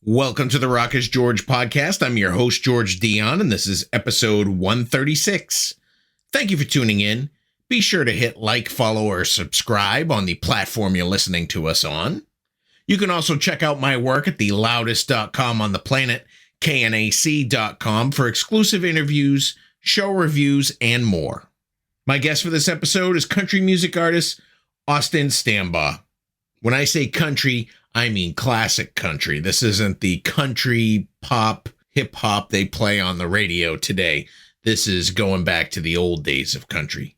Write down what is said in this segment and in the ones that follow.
Welcome to the Rock is George podcast. I'm your host, George Dionne, and this is episode 136. Thank you for tuning in. Be sure to hit like, follow, or subscribe on the platform you're listening to us on. You can also check out my work at theloudest.com on the planet, knac.com, for exclusive interviews, show reviews, and more. My guest for this episode is country music artist AUSTIN STAMBAUGH. When I say country, I mean classic country. This isn't the country pop, hip hop they play on the radio today. This is going back to the old days of country.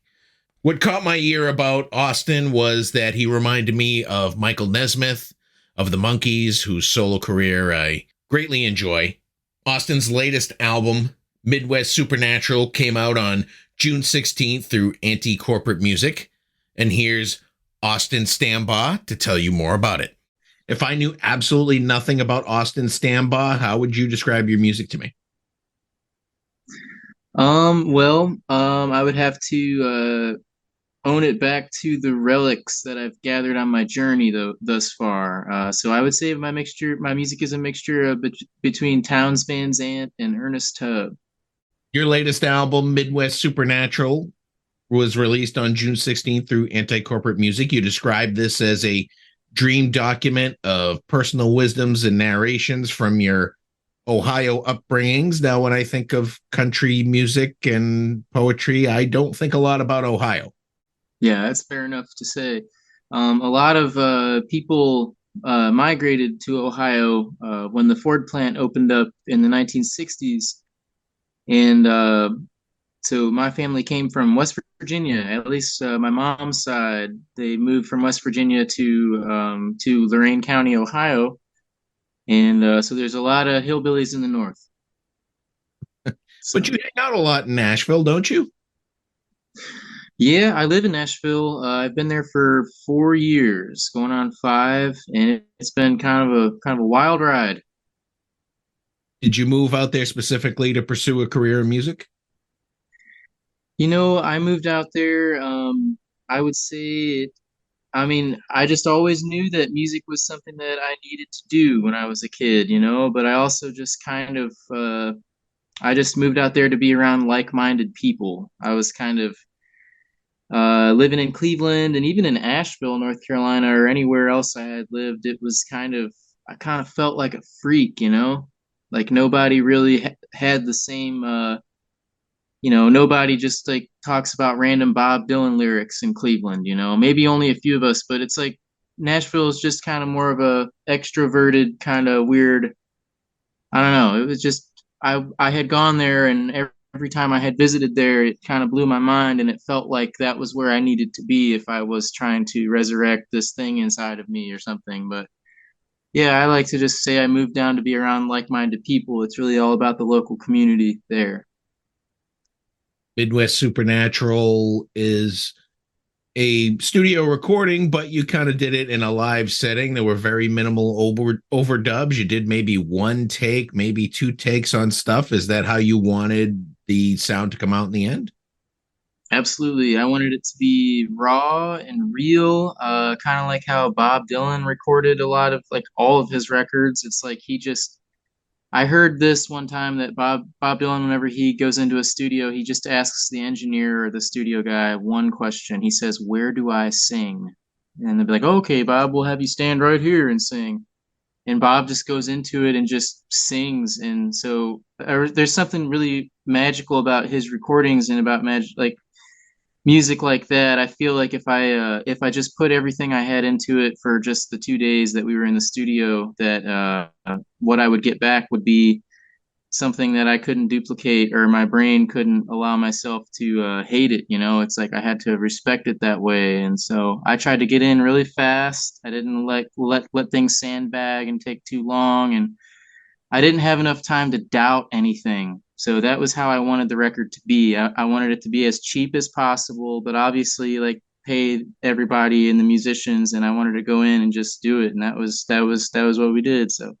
What caught my ear about AUSTIN was that he reminded me of Michael Nesmith of the Monkees, whose solo career I greatly enjoy. AUSTIN's latest album, Midwest Supernatural, came out on June 16th through Anti-Corporate Music. And here's AUSTIN STAMBAUGH to tell you more about it. If I knew absolutely nothing about AUSTIN STAMBAUGH, how would you describe your music to me? I would have to own it back to the relics that I've gathered on my journey thus far. So I would say my music is a mixture between Townes Van Zandt and Ernest Tubb. Your latest album, Midwest Supernatural, was released on June 16th through Anti-Corporate Music. You described this as a dream document of personal wisdoms and narrations from your Ohio upbringings. Now, when I think of country music and poetry, I don't think a lot about Ohio. Yeah, that's fair enough to say. A lot of people migrated to Ohio when the Ford plant opened up in the 1960s. And so my family came from West Virginia. At least my mom's side, they moved from West Virginia to Lorain County, Ohio, and so there's a lot of hillbillies in the north. But you hang out a lot in Nashville, don't you? Yeah, I live in Nashville. I've been there for 4 years, going on 5, and it's been kind of a wild ride. Did you move out there specifically to pursue a career in music? I moved out there. I would say, I just always knew that music was something that I needed to do when I was a kid, but I also just I just moved out there to be around like-minded people. I was kind of living in Cleveland and even in Asheville, North Carolina, or anywhere else I had lived. I kind of felt like a freak, like nobody really had the same, nobody just like talks about random Bob Dylan lyrics in Cleveland, maybe only a few of us, but it's like Nashville is just kind of more of a extroverted kind of weird. I don't know. It was just, I had gone there, and every time I had visited there, it kind of blew my mind, and it felt like that was where I needed to be if I was trying to resurrect this thing inside of me or something. But yeah, I like to just say I moved down to be around like-minded people. It's really all about the local community there. Midwest Supernatural is a studio recording, but you kind of did it in a live setting. There were very minimal overdubs. You did maybe one take, maybe 2 takes on stuff. Is that how you wanted the sound to come out in the end? Absolutely. I wanted it to be raw and real, kind of like how Bob Dylan recorded a lot of like all of his records. It's like I heard this one time that Bob Dylan, whenever he goes into a studio, he just asks the engineer or the studio guy one question. He says, "Where do I sing?" And they'll be like, "Okay, Bob, we'll have you stand right here and sing." And Bob just goes into it and just sings. And so there's something really magical about his recordings and about music like that. I feel like if I just put everything I had into it for just the 2 days that we were in the studio, that what I would get back would be something that I couldn't duplicate, or my brain couldn't allow myself to hate it. It's like I had to respect it that way, and so I tried to get in really fast. I didn't let things sandbag and take too long, and I didn't have enough time to doubt anything. So that was how I wanted the record to be. I wanted it to be as cheap as possible, but obviously like pay everybody and the musicians, and I wanted to go in and just do it. And that was what we did. So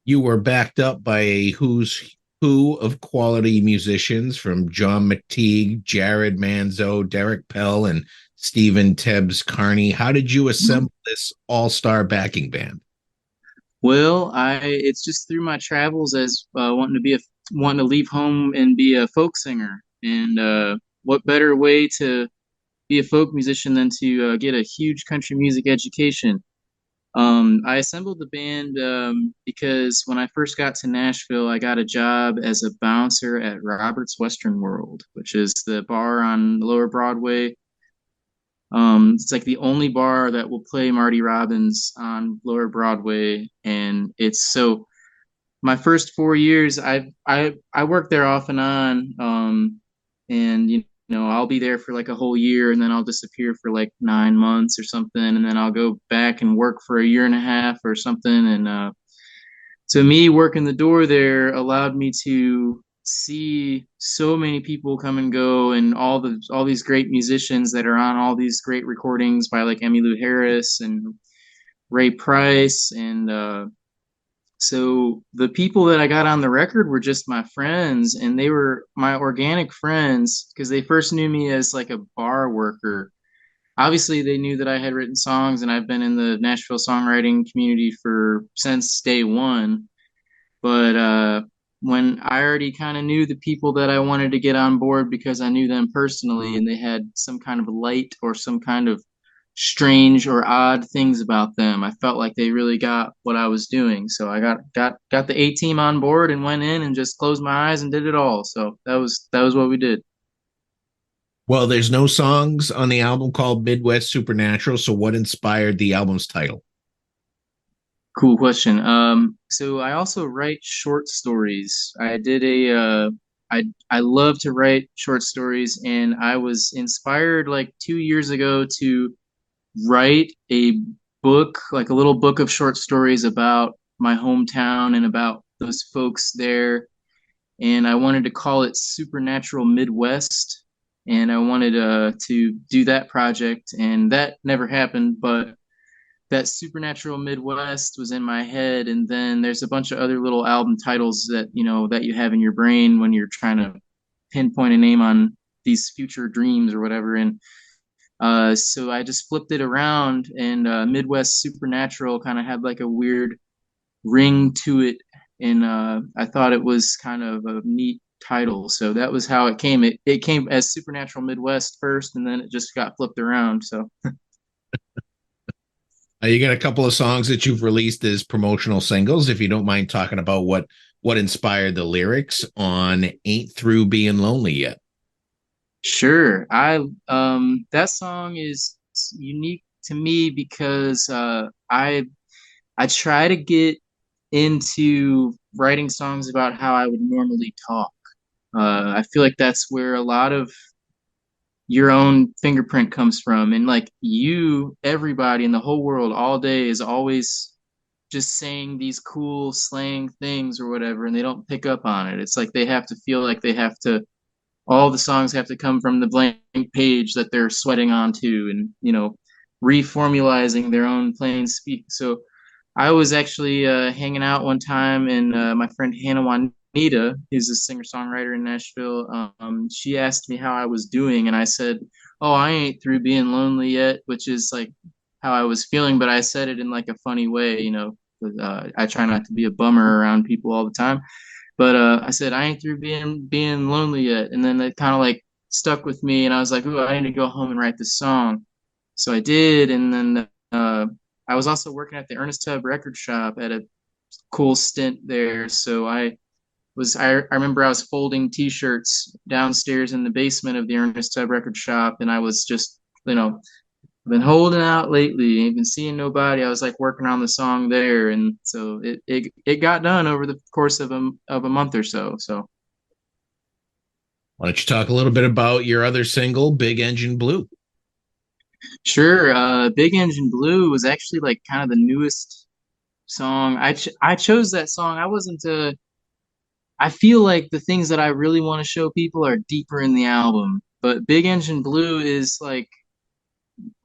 You were backed up by a who's who of quality musicians, from John McTeague, Jared Manzo, Derek Pell, and Stephen Tebbs Carney. How did you assemble this all-star backing band? Well, I it's just through my travels as wanting to leave home and be a folk singer. And what better way to be a folk musician than to get a huge country music education? I assembled the band because when I first got to Nashville, I got a job as a bouncer at Robert's Western World, which is the bar on Lower Broadway. It's like the only bar that will play Marty Robbins on Lower Broadway, and it's so my first 4 years, I worked there off and on, and I'll be there for like a whole year, and then I'll disappear for like 9 months or something, and then I'll go back and work for a year and a half or something, and so me working the door there allowed me to see so many people come and go, and all these great musicians that are on all these great recordings by like Emmylou Harris and Ray Price and so the people that I got on the record were just my friends, and they were my organic friends because they first knew me as like a bar worker. Obviously, they knew that I had written songs, and I've been in the Nashville songwriting community for since day one. But when I already kind of knew the people that I wanted to get on board because I knew them personally, and they had some kind of light or some kind of strange or odd things about them. I felt like they really got what I was doing. So I got the A team on board and went in and just closed my eyes and did it all. So that was what we did. Well, there's no songs on the album called Midwest Supernatural. So, what inspired the album's title? Cool question. So I also write short stories. I love to write short stories, and I was inspired like 2 years ago to write a book, like a little book of short stories about my hometown and about those folks there. And I wanted to call it Supernatural Midwest. And I wanted to do that project, and that never happened. But that Supernatural Midwest was in my head, and then there's a bunch of other little album titles that that you have in your brain when you're trying to pinpoint a name on these future dreams or whatever. And so I just flipped it around, and Midwest Supernatural kind of had like a weird ring to it, and I thought it was kind of a neat title. So that was how it came. It came as Supernatural Midwest first, and then it just got flipped around. So You got a couple of songs that you've released as promotional singles. If you don't mind talking about what inspired the lyrics on "Ain't Through Being Lonely Yet." sure, I that song is unique to me because I try to get into writing songs about how I would normally talk. I feel like that's where a lot of your own fingerprint comes from. And like everybody in the whole world all day is always just saying these cool slang things or whatever, and they don't pick up on it. It's like they have to feel like they have to, all the songs have to come from the blank page that they're sweating onto and, reformulizing their own plain speak. So I was actually hanging out one time, and my friend Hannah Juanita, who's a singer songwriter in Nashville, she asked me how I was doing, and I said, "Oh, I ain't through being lonely yet," which is like how I was feeling, but I said it in like a funny way, 'cause, I try not to be a bummer around people all the time. But I said, "I ain't through being lonely yet," and then it kind of like stuck with me, and I was like, "Ooh, I need to go home and write this song." So I did, and then I was also working at the Ernest Tubb record shop at a cool stint there. So I remember I was folding T-shirts downstairs in the basement of the Ernest Tubb record shop, and I was just been holding out lately, ain't been seeing nobody. I was like working on the song there, and so it got done over the course of a month or so. So Why don't you talk a little bit about your other single, "Big Engine Blue"? sure, Big Engine Blue was actually like kind of the newest song. I chose that song. I feel like the things that I really want to show people are deeper in the album, but Big Engine Blue is like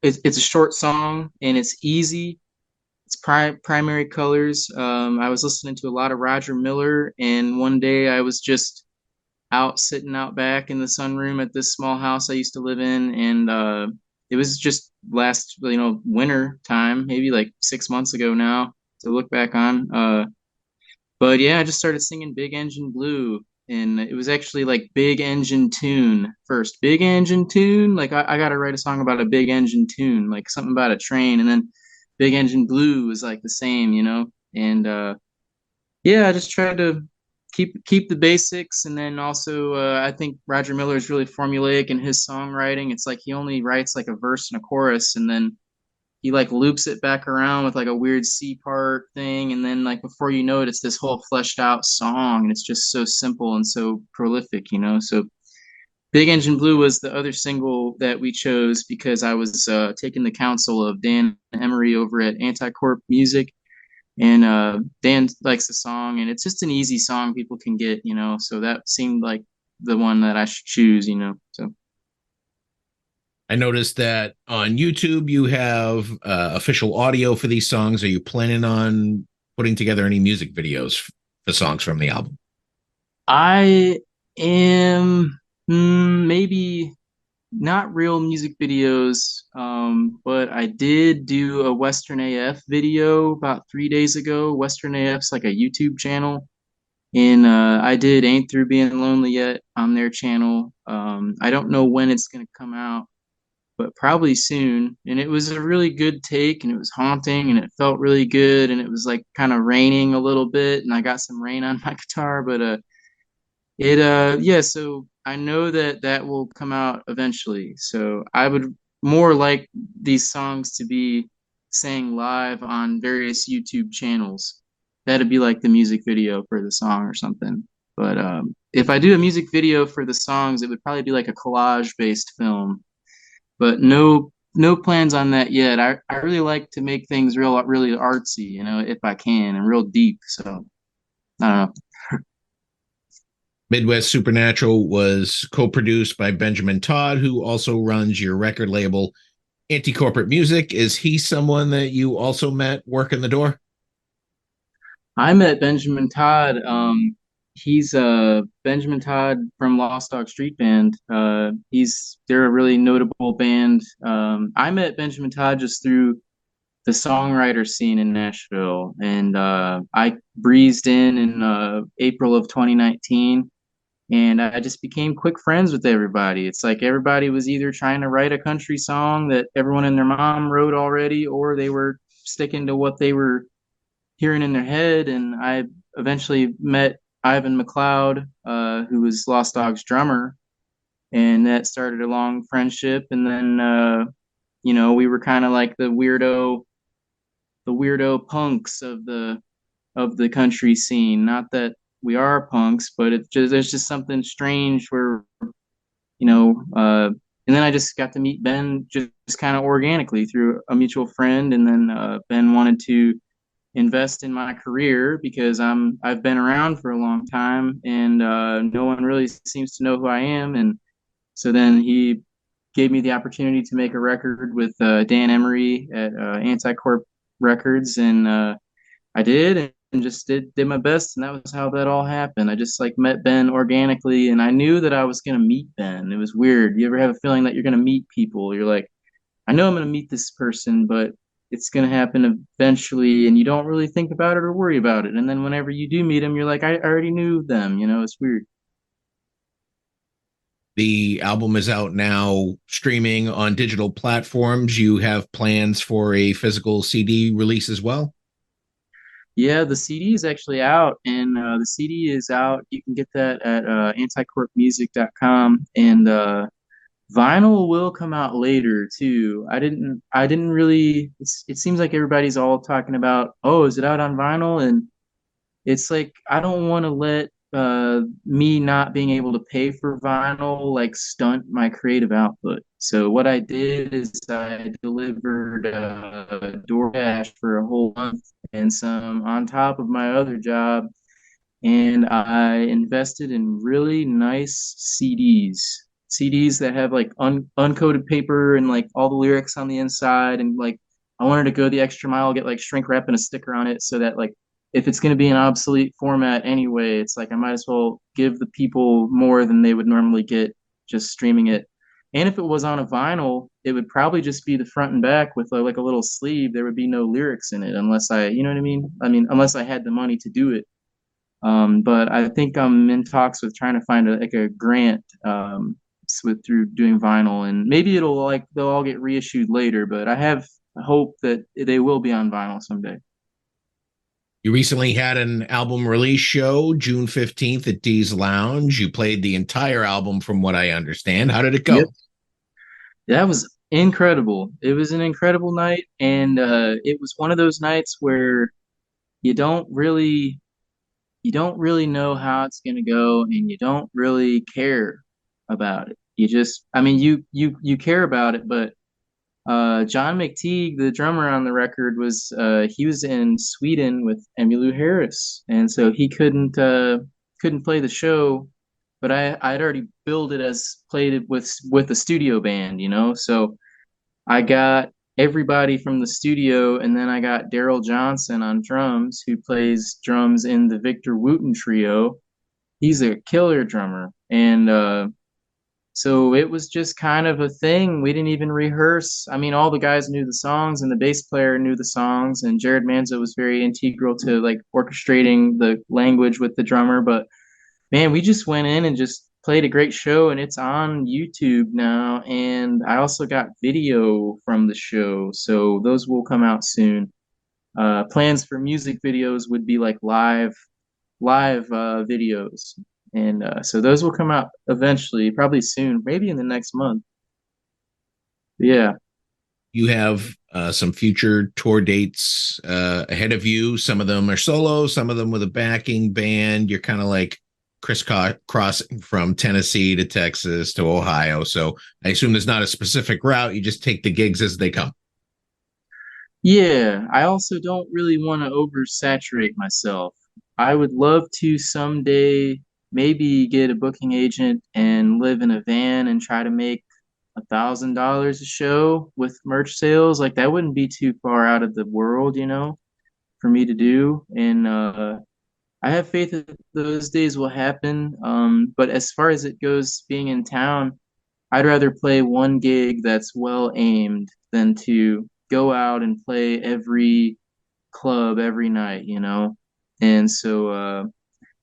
it's a short song and it's easy. It's primary colors. I was listening to a lot of Roger Miller, and one day I was just out sitting out back in the sunroom at this small house I used to live in, and it was just last winter time, maybe like 6 months ago now. to look back on. But yeah, I just started singing Big Engine Blue, and it was actually like Big Engine Tune first. Big Engine Tune, like I got to write a song about a big engine tune, like something about a train, and then Big Engine Blue was like the same, you know. And yeah, I just tried to keep the basics, and then also I think Roger Miller is really formulaic in his songwriting. It's like he only writes like a verse and a chorus, and then he like loops it back around with like a weird C part thing, and then like before you know it, it's this whole fleshed out song, and it's just so simple and so prolific, you know. So Big Engine Blue was the other single that we chose because I was taking the counsel of Dan Emery over at Anticorp Music, and Dan likes the song, and it's just an easy song people can get, you know. So that seemed like the one that I should choose, you know. So I noticed that on YouTube you have official audio for these songs. Are you planning on putting together any music videos for songs from the album? I am maybe not real music videos, but I did do a Western AF video about 3 days ago. Western AF's like a YouTube channel, and I did Ain't Through Being Lonely Yet on their channel. I don't know when it's gonna come out, but probably soon. And it was a really good take, and it was haunting, and it felt really good, and it was like kind of raining a little bit, and I got some rain on my guitar, but yeah, so I know that that will come out eventually. So I would more like these songs to be sang live on various YouTube channels. That'd be like the music video for the song or something. But if I do a music video for the songs, it would probably be like a collage-based film. But no plans on that yet. I really like to make things really artsy, you know, if I can, and real deep. So I don't know. Midwest Supernatural was co-produced by Benjamin Todd, who also runs your record label, Anti-Corporate Music. Is he someone that you also met working the door? I met Benjamin Todd. He's Benjamin Todd from Lost Dog Street Band. They're a really notable band. I met Benjamin Todd just through the songwriter scene in Nashville, and I breezed in April of 2019, and I just became quick friends with everybody. It's like everybody was either trying to write a country song that everyone and their mom wrote already, or they were sticking to what they were hearing in their head. And I eventually met Ivan McLeod, who was Lost Dog's drummer, and that started a long friendship. And then, you know, we were kind of like the weirdo punks of the country scene. Not that we are punks, but there's just something strange where, you know. And then I just got to meet Ben just kind of organically through a mutual friend, and then Ben wanted to invest in my career because I've been around for a long time, and no one really seems to know who I am. And so then he gave me the opportunity to make a record with Dan Emery at Anticorp Records, and I did, and just did my best, and that was how that all happened. I just like met Ben organically, and I knew that I was gonna meet Ben. It was weird. You ever have a feeling that you're gonna meet people? You're like, I know I'm going to meet this person, but it's going to happen eventually, and you don't really think about it or worry about it. And then whenever you do meet them, you're like, I already knew them. You know, it's weird. The album is out now, streaming on digital platforms. You have plans for a physical CD release as well? Yeah, the CD is actually out, and the CD is out. You can get that at anticorpmusic.com, and vinyl will come out later too. I didn't really. It seems like everybody's all talking about, oh, is it out on vinyl? And it's like I don't want to let me not being able to pay for vinyl like stunt my creative output. So what I did is I delivered DoorDash for a whole month and some on top of my other job, and I invested in really nice CDs. CDs that have like uncoated paper and like all the lyrics on the inside, and like I wanted to go the extra mile, get like shrink wrap and a sticker on it so that like if it's going to be an obsolete format anyway, it's like I might as well give the people more than they would normally get just streaming it. And if it was on a vinyl, it would probably just be the front and back with like a little sleeve. There would be no lyrics in it unless you know what I mean? I mean, unless I had the money to do it. But I think I'm in talks with trying to find like a grant through doing vinyl, and maybe they'll all get reissued later. But I have hope that they will be on vinyl someday. You recently had an album release show, June 15th at Dee's Lounge. You played the entire album from what I understand. How did it Yep, go? that was incredible. It was an incredible night, and it was one of those nights where you don't really you don't really know how it's going to go, and you don't really care about it. You just, I mean, you care about it, but John McTeague, the drummer on the record, he was in Sweden with Emmylou Harris, and so he couldn't play the show. But I'd already billed it as played it with a studio band, you know. So I got everybody from the studio, and then I got Daryl Johnson on drums, who plays drums in the Victor Wooten trio. He's a killer drummer, and so it was just kind of a thing. We didn't even rehearse. I mean, all the guys knew the songs, and the bass player knew the songs, and Jared Manzo was very integral to like orchestrating the language with the drummer. But man, we just went in and just played a great show, and it's on YouTube now. And I also got video from the show, so those will come out soon. Plans for music videos would be like live videos, and so those will come out eventually, probably soon, maybe in the next month. Yeah. You have some future tour dates ahead of you. Some of them are solo, some of them with a backing band. You're kind of like crisscrossing from Tennessee to Texas to Ohio. So I assume there's not a specific route. You just take the gigs as they come. Yeah, I also don't really want to oversaturate myself. I would love to someday maybe get a booking agent and live in a van and try to make $1,000 a show with merch sales. Like that wouldn't be too far out of the world, you know, for me to do. And I have faith that those days will happen. But as far as it goes, being in town, I'd rather play one gig that's well aimed than to go out and play every club every night, you know? And so,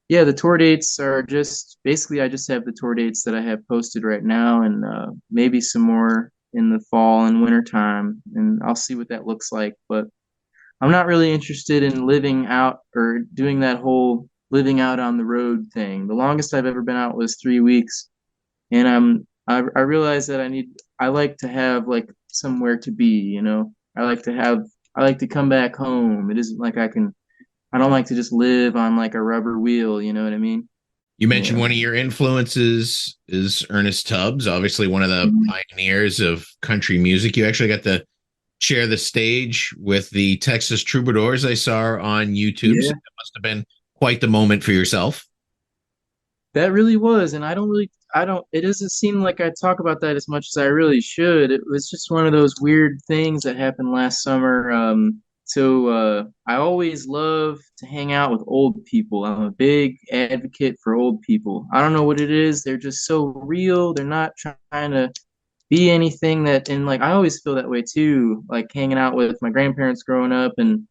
yeah, the tour dates are just basically I just have the tour dates that I have posted right now, and maybe some more in the fall and winter time, and I'll see what that looks like. But I'm not really interested in living out or doing that whole living out on the road thing. The longest I've ever been out was 3 weeks, and I realize that I like to have like somewhere to be, you know. I like to come back home. It isn't like I don't like to just live on like a rubber wheel, you know what I mean? You mentioned Yeah. one of your influences is Ernest Tubbs, obviously one of the Mhm. pioneers of country music. You actually got to share the stage with the Texas Troubadours I saw on YouTube. So Yeah. that must have been quite the moment for yourself. That really was, and I don't, it doesn't seem like I talk about that as much as I really should. It was just one of those weird things that happened last summer. I always love to hang out with old people. I'm a big advocate for old people. I don't know what it is. They're just so real. They're not trying to be anything and like, I always feel that way too, like hanging out with my grandparents growing up. And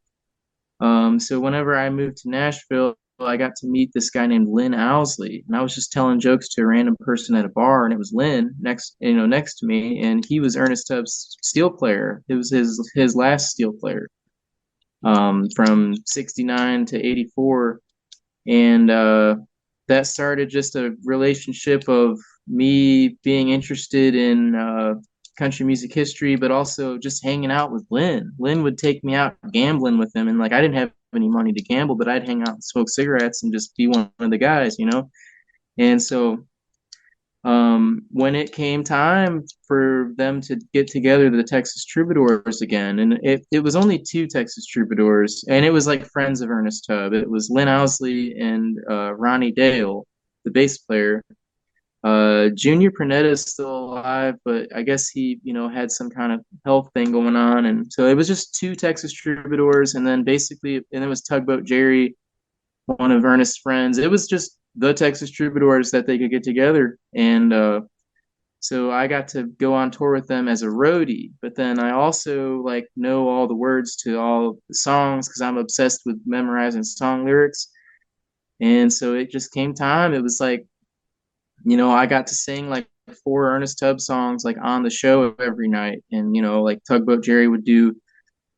so whenever I moved to Nashville, I got to meet this guy named Lynn Owsley, and I was just telling jokes to a random person at a bar, and it was Lynn next to me, and he was Ernest Tubbs' steel player. It was his last steel player, from '69 to '84, and that started just a relationship of me being interested in country music history, but also just hanging out with Lynn. Lynn would take me out gambling with him, and like I didn't have any money to gamble, but I'd hang out and smoke cigarettes and just be one of the guys, you know. And so when it came time for them to get together, the Texas Troubadours again, and it was only two Texas Troubadours, and it was like friends of Ernest Tubb. It was Lynn Owsley and Ronnie Dale, the bass player. Junior Pernetta is still alive, but I guess he, you know, had some kind of health thing going on, and so it was just two Texas Troubadours, and then and it was Tugboat Jerry, one of Ernest's friends. It was just the Texas Troubadours that they could get together, and So I got to go on tour with them as a roadie, but then I also like know all the words to all the songs because I'm obsessed with memorizing song lyrics. And so it just came time. It was like, I got to sing like four Ernest Tubb songs like on the show every night. And, like Tugboat Jerry would do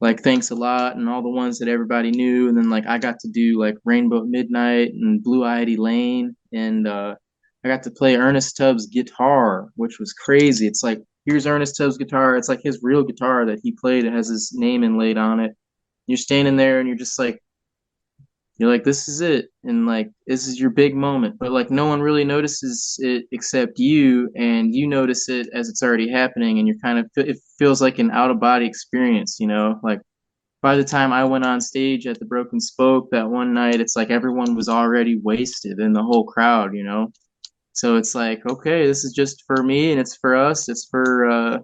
like Thanks a Lot and all the ones that everybody knew. And then like I got to do like Rainbow at Midnight and Blue Eyed Elaine. And I got to play Ernest Tubb's guitar, which was crazy. It's like, here's Ernest Tubb's guitar. It's like his real guitar that he played. It has his name inlaid on it. You're standing there and you're like, this is it. And like, this is your big moment. But like, no one really notices it except you. And you notice it as it's already happening. And you're it feels like an out of body experience, Like, by the time I went on stage at the Broken Spoke that one night, it's like everyone was already wasted in the whole crowd. So it's like, okay, this is just for me and it's for us. It's for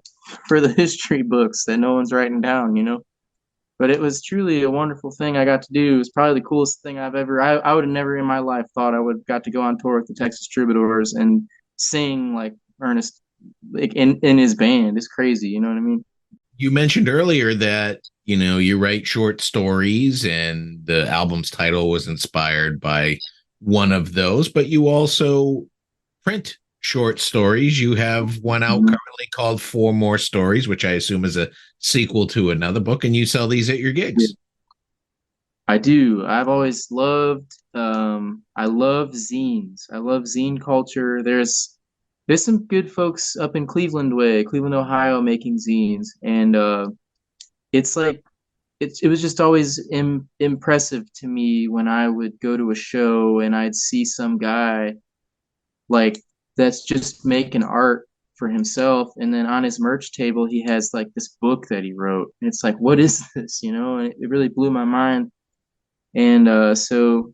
the history books that no one's writing down. But it was truly a wonderful thing I got to do. It was probably the coolest thing I've ever. I would have never in my life thought I would have got to go on tour with the Texas Troubadours and sing like Ernest, like in his band. It's crazy, you know what I mean? You mentioned earlier that, you write short stories and the album's title was inspired by one of those, but you also print short stories. You have one out Mhm. currently called Four More Stories, which I assume is a sequel to another book, and you sell these at your Yeah, gigs. I do. I've always loved. I love zines. I love zine culture. There's some good folks up in Cleveland, Ohio, making zines, and it's like it was just always impressive to me when I would go to a show and I'd see some guy like that's just making art for himself, and then on his merch table he has like this book that he wrote, and it's like, what is this, and it really blew my mind. And so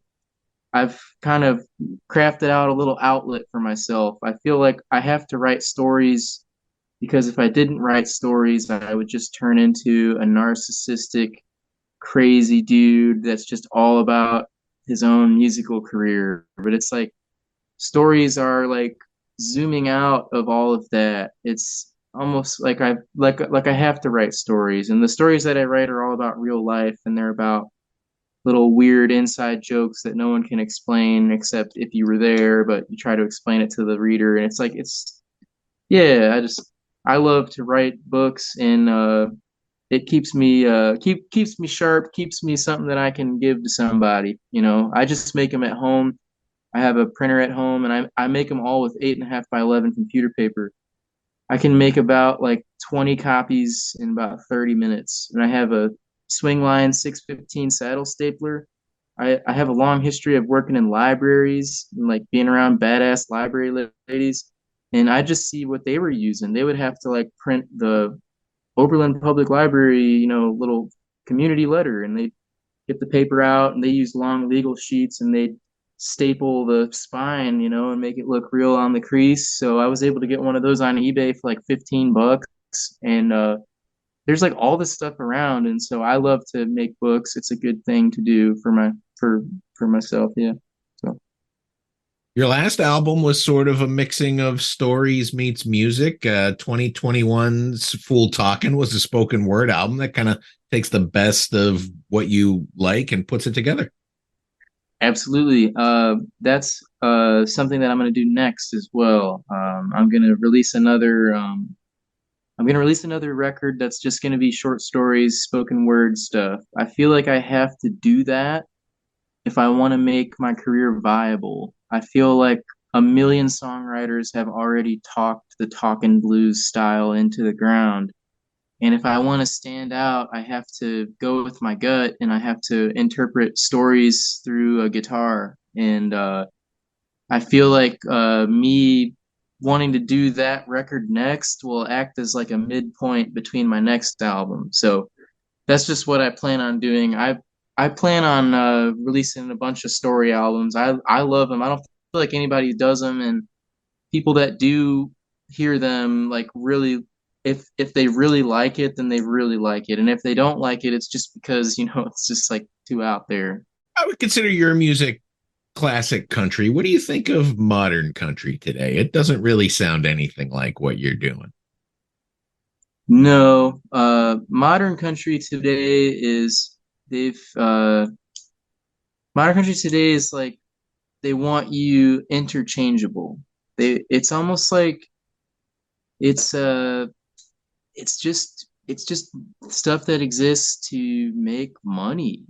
I've kind of crafted out a little outlet for myself. I feel like I have to write stories because if I didn't write stories, I would just turn into a narcissistic, crazy dude that's just all about his own musical career. But it's like stories are like zooming out of all of that. It's almost like I have to write stories, and the stories that I write are all about real life, and they're about little weird inside jokes that no one can explain except if you were there, but you try to explain it to the reader. And it's like, yeah, I love to write books, and it keeps me sharp, keeps me something that I can give to somebody. I just make them at home. I have a printer at home, and I make them all with 8.5 by 11 computer paper. I can make about like 20 copies in about 30 minutes. And I have a Swingline 615 saddle stapler. I have a long history of working in libraries and like being around badass library ladies. And I just see what they were using. They would have to like print the Oberlin Public Library, little community letter, and they get the paper out and they use long legal sheets and they staple the spine, and make it look real on the crease. So I was able to get one of those on eBay for like $15. And there's like all this stuff around. And so I love to make books. It's a good thing to do for myself. Yeah. So Your last album was sort of a mixing of stories meets music. 2021's Fool Talkin' was a spoken word album that kind of takes the best of what you like and puts it together. absolutely. That's something that I'm going to do next as well. I'm going to release another record that's just going to be short stories, spoken word stuff. I feel like I have to do that if I want to make my career viable. I feel like a million songwriters have already talked the talking blues style into the ground. And if I want to stand out, I have to go with my gut and I have to interpret stories through a guitar. And I feel like me wanting to do that record next will act as like a midpoint between my next album. So that's just what I plan on doing. I plan on releasing a bunch of story albums. I love them. I don't feel like anybody does them, and people that do hear them like really, if they really like it, then they really like it, and if they don't like it, it's just because it's just like too out there. I would consider your music classic country. What do you think of modern country today? It doesn't really sound anything like what you're doing. No, modern country today is they've modern country today is like they want you interchangeable. It's almost like it's uh it's just stuff that exists to make money.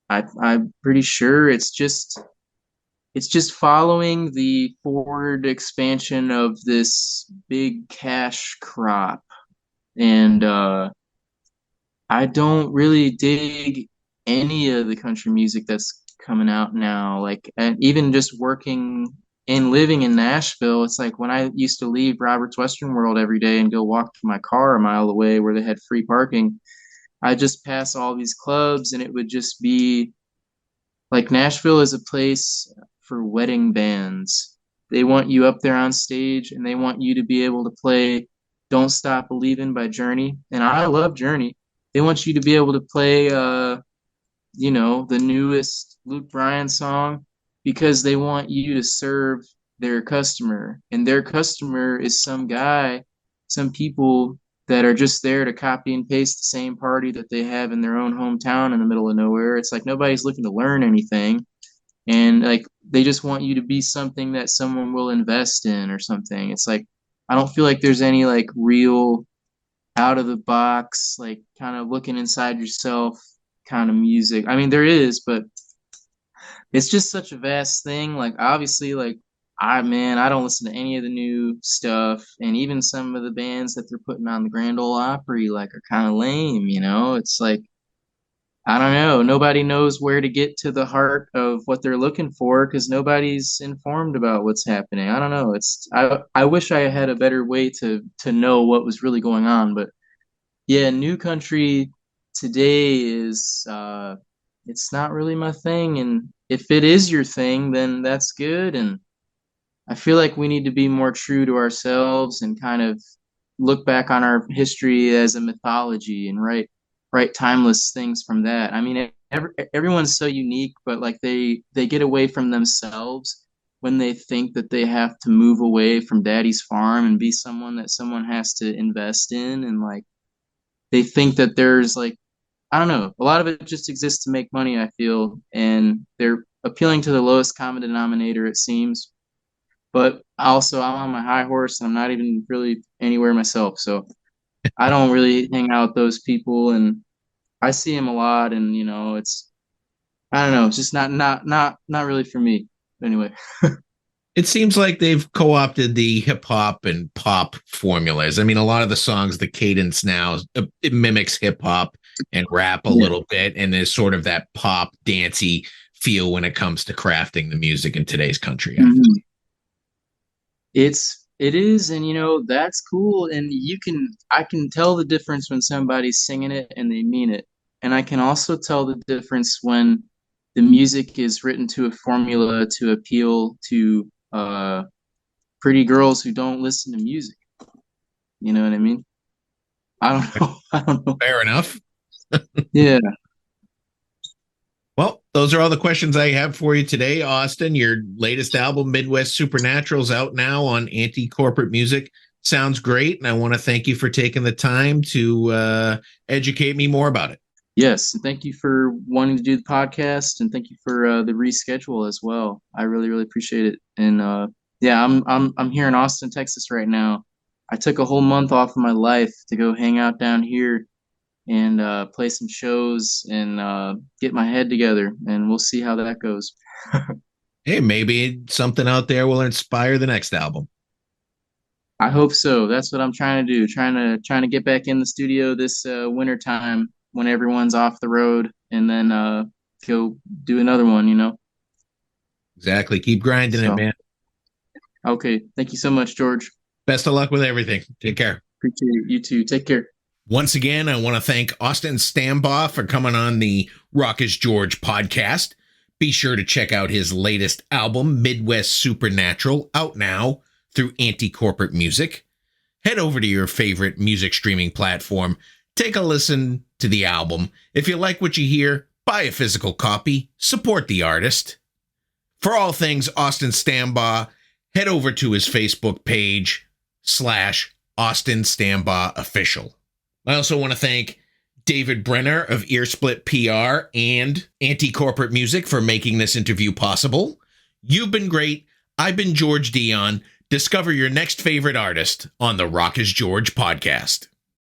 I'm pretty sure it's just following the forward expansion of this big cash crop. And I don't really dig any of the country music that's coming out now. Like, and even just working and living in Nashville, it's like when I used to leave Robert's Western World every day and go walk to my car a mile away where they had free parking, I just pass all these clubs and it would just be like Nashville is a place for wedding bands. They want you up there on stage and they want you to be able to play Don't Stop Believin' by Journey. And I love Journey. They want you to be able to play the newest Luke Bryan song because they want you to serve their customer. And their customer is some guy, some people that are just there to copy and paste the same party that they have in their own hometown in the middle of nowhere. It's like nobody's looking to learn anything. And like they just want you to be something that someone will invest in or something. It's like I don't feel like there's any like real out of the box, like kind of looking inside yourself kind of music. I mean, there is, but it's just such a vast thing. Like, obviously, like, I don't listen to any of the new stuff. And even some of the bands that they're putting on the Grand Ole Opry, like, are kind of lame, you know? It's like, I don't know. Nobody knows where to get to the heart of what they're looking for because nobody's informed about what's happening. I don't know. I wish I had a better way to know what was really going on, but yeah, new country today is it's not really my thing, and if it is your thing, then that's good. And I feel like we need to be more true to ourselves and kind of look back on our history as a mythology and write timeless things from that. I mean, everyone's so unique, but like they get away from themselves when they think that they have to move away from daddy's farm and be someone that someone has to invest in, and like they think that there's like I don't know, a lot of it just exists to make money, I feel, and they're appealing to the lowest common denominator, it seems. But also, I'm on my high horse and I'm not even really anywhere myself, so I don't really hang out with those people, and I see them a lot, and it's I don't know, it's just not really for me. Anyway. It seems like they've co-opted the hip hop and pop formulas. I mean, a lot of the songs, the cadence now, it mimics hip hop and rap a Yeah. little bit, and there's sort of that pop dancey feel when it comes to crafting the music in today's country. I feel. Mhm. It is, and that's cool, and I can tell the difference when somebody's singing it and they mean it. And I can also tell the difference when the music is written to a formula to appeal to pretty girls who don't listen to music. You know what I mean? I don't know. I don't know. Fair enough. Yeah. Well, those are all the questions I have for you today, Austin. Your latest album, Midwest Supernatural, is out now on Anti-Corporate Music. Sounds great, and I want to thank you for taking the time to educate me more about it. Yes, and thank you for wanting to do the podcast, and thank you for the reschedule as well. I really, really appreciate it. And yeah, I'm here in Austin, Texas right now. I took a whole month off of my life to go hang out down here and play some shows and get my head together, and we'll see how that goes. Hey, maybe something out there will inspire the next album. I hope so. That's what I'm trying to do. Trying to get back in the studio this winter time when everyone's off the road, and then go do another one. Exactly. Keep grinding it, So man. okay, thank you so much, George. Best of luck with everything. Take care. Appreciate it. You too. Take care. Once again, I want to thank Austin Stambaugh for coming on the Rock is George podcast. Be sure to check out his latest album, Midwest Supernatural, out now through Anti-Corporate Music. Head over to your favorite music streaming platform. Take a listen to the album. If you like what you hear, buy a physical copy. Support the artist. For all things Austin Stambaugh, head over to his Facebook page /Austin Stambaugh Official. I also want to thank David Brenner of Earsplit PR and Anti-Corporate Music for making this interview possible. You've been great. I've been George Dionne. Discover your next favorite artist on the Rock is George podcast.